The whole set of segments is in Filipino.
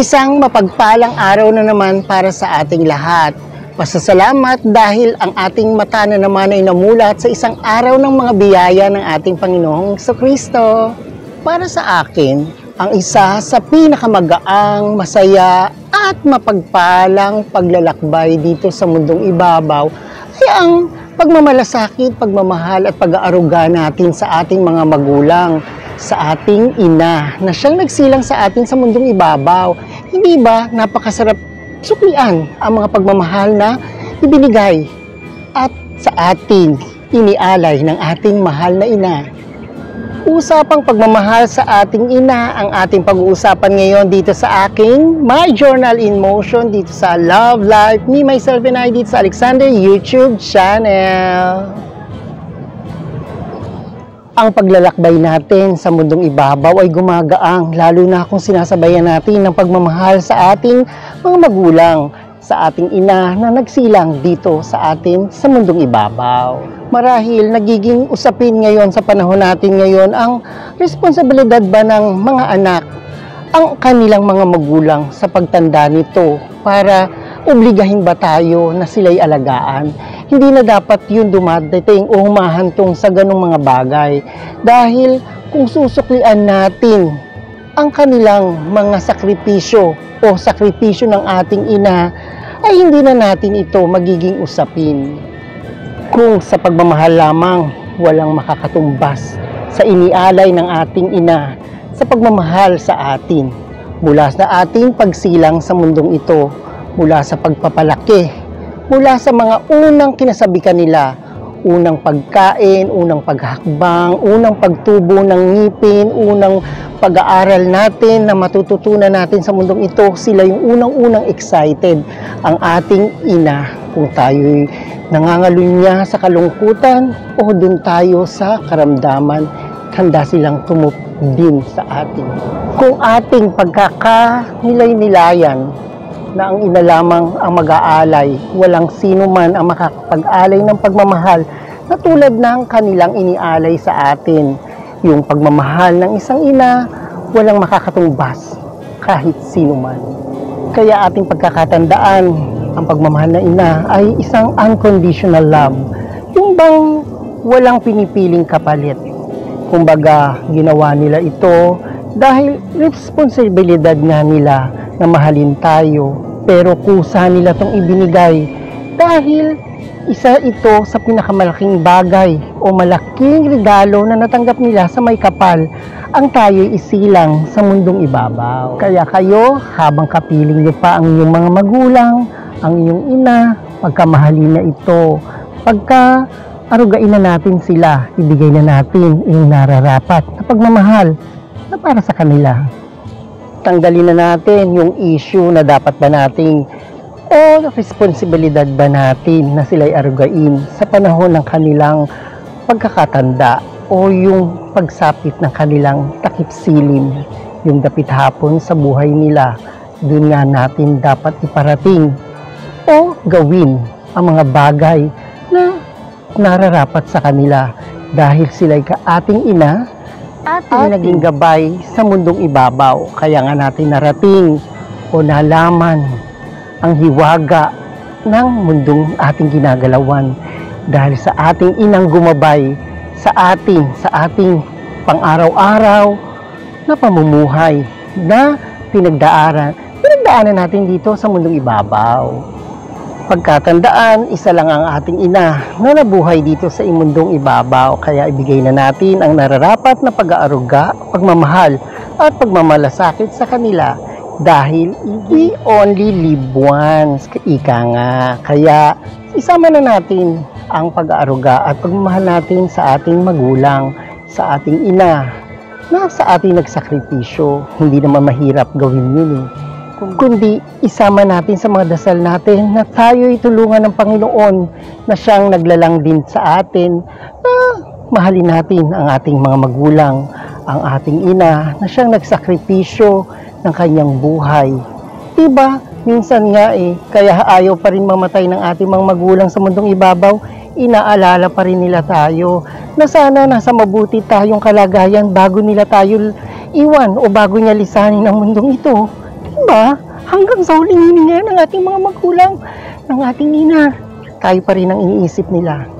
Isang mapagpalang araw na naman para sa ating lahat. Pasasalamat dahil ang ating mata na naman ay namulat sa isang araw ng mga biyaya ng ating Panginoong Kristo. Para sa akin, ang isa sa pinakamagaang, masaya at mapagpalang paglalakbay dito sa mundong ibabaw ay ang pagmamalasakit, pagmamahal at pag-aaruga natin sa ating mga magulang, sa ating ina na siyang nagsilang sa atin sa mundong ibabaw. Hindi ba napakasarap suklian ang mga pagmamahal na ibinigay at sa ating inialay ng ating mahal na ina? Usapang pagmamahal sa ating ina ang ating pag-uusapan ngayon dito sa aking My Journal in Motion dito sa Love Life, Me, Myself and I dito sa Alexander YouTube channel. Ang paglalakbay natin sa mundong ibabaw ay gumagaang, lalo na kung sinasabayan natin ng pagmamahal sa ating mga magulang, sa ating ina na nagsilang dito sa atin sa mundong ibabaw. Marahil nagiging usapin ngayon sa panahon natin ngayon ang responsibilidad ba ng mga anak, ang kanilang mga magulang sa pagtanda nito para obligahin ba tayo na sila'y alagaan? Hindi na dapat yun dumadating o humahantong sa ganong mga bagay. Dahil kung susuklian natin ang kanilang mga sakripisyo o sakripisyo ng ating ina, ay hindi na natin ito magiging usapin. Kung sa pagmamahal lamang, walang makakatumbas sa inialay ng ating ina sa pagmamahal sa atin. Mula sa ating pagsilang sa mundong ito, mula sa pagpapalaki, mula sa mga unang kinasabikan nila, unang pagkain, unang paghakbang, unang pagtubo ng ngipin, unang pag-aaral natin na matututunan natin sa mundong ito, sila yung unang-unang excited. Ang ating ina, kung tayo'y nangangalunya sa kalungkutan o dun tayo sa karamdaman, handa silang din sa atin. Kung ating pagkakanilay-nilayan na ang ina lamang ang mag-aalay, walang sino man ang makakapag-alay ng pagmamahal na tulad ng kanilang inialay sa atin. Yung pagmamahal ng isang ina, walang makakatumbas kahit sino man. Kaya ating pagkakatandaan, ang pagmamahal ng ina ay isang unconditional love. Yung bang walang pinipiling kapalit. Kumbaga, ginawa nila ito dahil responsibilidad nga nila na mahalin tayo, pero kusa nila itong ibinigay dahil isa ito sa pinakamalaking bagay o malaking regalo na natanggap nila sa may kapal ang tayo'y isilang sa mundong ibabaw. Kaya kayo, habang kapiling niyo pa ang inyong mga magulang, ang inyong ina, pagkamahalin na ito, pagka arugain na natin sila, ibigay na natin yung nararapat na pagmamahal na para sa kanila. Tanggalin na natin yung issue na dapat ba nating o responsibilidad ba natin na sila'y arugain sa panahon ng kanilang pagkakatanda o yung pagsapit ng kanilang takip silim, yung dapit hapon sa buhay nila. Doon nga natin dapat iparating o gawin ang mga bagay na nararapat sa kanila dahil sila'y ating ina at naging gabay sa mundong ibabaw. Kaya nga natin narating o nalaman ang hiwaga ng mundong ating ginagalawan dahil sa ating inang gumabay sa ating pang-araw-araw na pamumuhay na pinagdaanan natin dito sa mundong ibabaw. Pagkatandaan, isa lang ang ating ina na nabuhay dito sa mundong ibabaw, kaya ibigay na natin ang nararapat na pag-aaruga, pagmamahal at pagmamalasakit sa kanila dahil we only live once, ika nga. Kaya isama na natin ang pag-aaruga at pagmamahal natin sa ating magulang, sa ating ina na sa ating nagsakripisyo. Hindi naman mahirap gawin yun kundi isama natin sa mga dasal natin na tayo'y tulungan ng Panginoon na siyang naglalang din sa atin na mahalin natin ang ating mga magulang, ang ating ina na siyang nagsakripisyo ng kanyang buhay. Diba? Minsan nga kaya ayaw pa rin mamatay ng ating mga magulang sa mundong ibabaw, inaalala pa rin nila tayo na sana nasa mabuti tayong kalagayan bago nila tayo iwan o bago niya lisanin ang mundong ito. Diba? Hanggang sa huling hininga ng ating mga magulang, ng ating ina, tayo pa rin ang iniisip nila.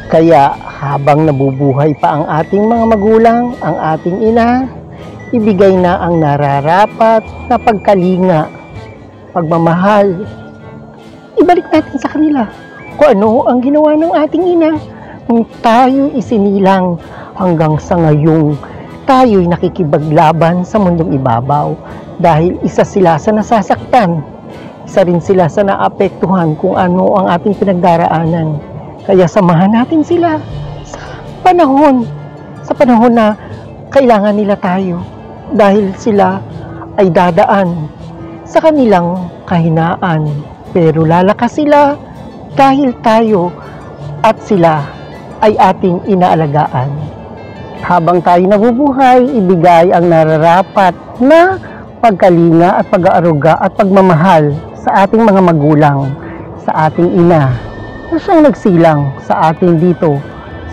Kaya habang nabubuhay pa ang ating mga magulang, ang ating ina, ibigay na ang nararapat na pagkalinga, pagmamahal. Ibalik natin sa kanila kung ano ang ginawa ng ating ina kung tayo isinilang hanggang sa ngayong tayo'y nakikipaglaban sa mundong ibabaw dahil isa sila sa nasasaktan, isa rin sila sa naapektuhan kung ano ang ating pinagdaraanan. Kaya samahan natin sila sa panahon na kailangan nila tayo dahil sila ay dadaan sa kanilang kahinaan. Pero lalakas sila dahil tayo at sila ay ating inaalagaan. Habang tayo nabubuhay, ibigay ang nararapat na pagkalinga at pag-aaruga at pagmamahal sa ating mga magulang, sa ating ina, na siyang nagsilang sa atin dito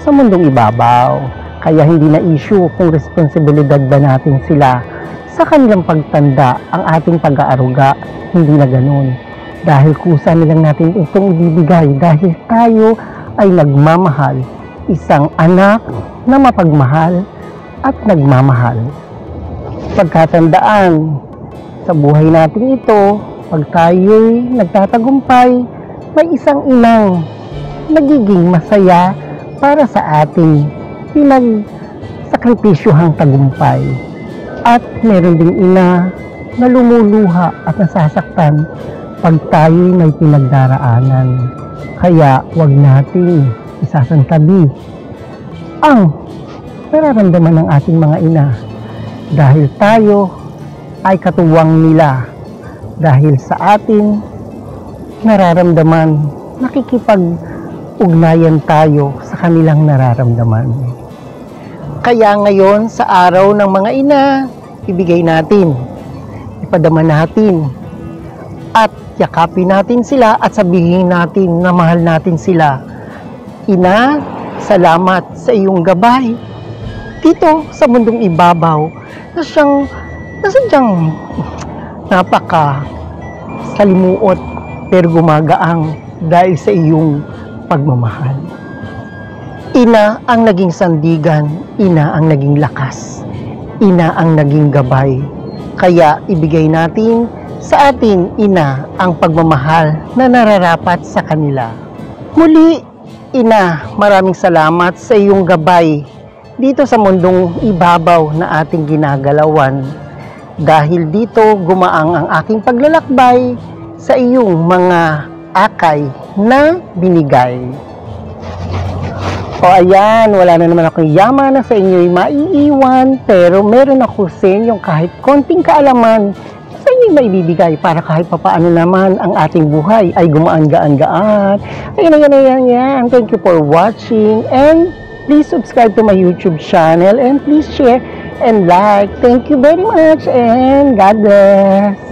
sa mundong ibabaw. Kaya hindi na issue kung responsibilidad ba natin sila sa kanilang pagtanda ang ating pag-aaruga. Hindi na ganun. Dahil kusa nilang natin itong ibibigay dahil tayo ay nagmamahal. Isang anak na mapagmahal at nagmamahal. Pagkatandaan sa buhay natin ito, pag tayo'y nagtatagumpay, may isang inang nagiging masaya para sa ating pinagsakripisyuhang tagumpay. At meron ding ina na lumuluha at nasasaktan pag tayo'y may pinagdaraanan. Kaya wag nating isasantabi ang nararamdaman ng ating mga ina dahil tayo ay katuwang nila dahil sa atin nararamdaman, nakikipag-ugnayan tayo sa kanilang nararamdaman. Kaya ngayon sa araw ng mga ina, ibigay natin, ipadama natin at yakapin natin sila at sabihin natin na mahal natin sila. Ina, salamat sa iyong gabay dito sa mundong ibabaw na sadyang napaka salimuot pero gumagaang dahil sa iyong pagmamahal. Ina ang naging sandigan, ina ang naging lakas, ina ang naging gabay. Kaya ibigay natin sa ating ina ang pagmamahal na nararapat sa kanila. Muli, ina, maraming salamat sa iyong gabay dito sa mundong ibabaw na ating ginagalawan. Dahil dito gumaang ang aking paglalakbay sa iyong mga akay na binigay. O ayan, wala na naman akong yaman na sa inyo'y maiiwan, pero meron ako sa inyong kahit konting kaalaman sa inyo'y maibibigay para kahit papaano naman ang ating buhay ay gumaan-gaan-gaan. Ayan. Thank you for watching and please subscribe to my YouTube channel and please share and like. Thank you very much and God bless.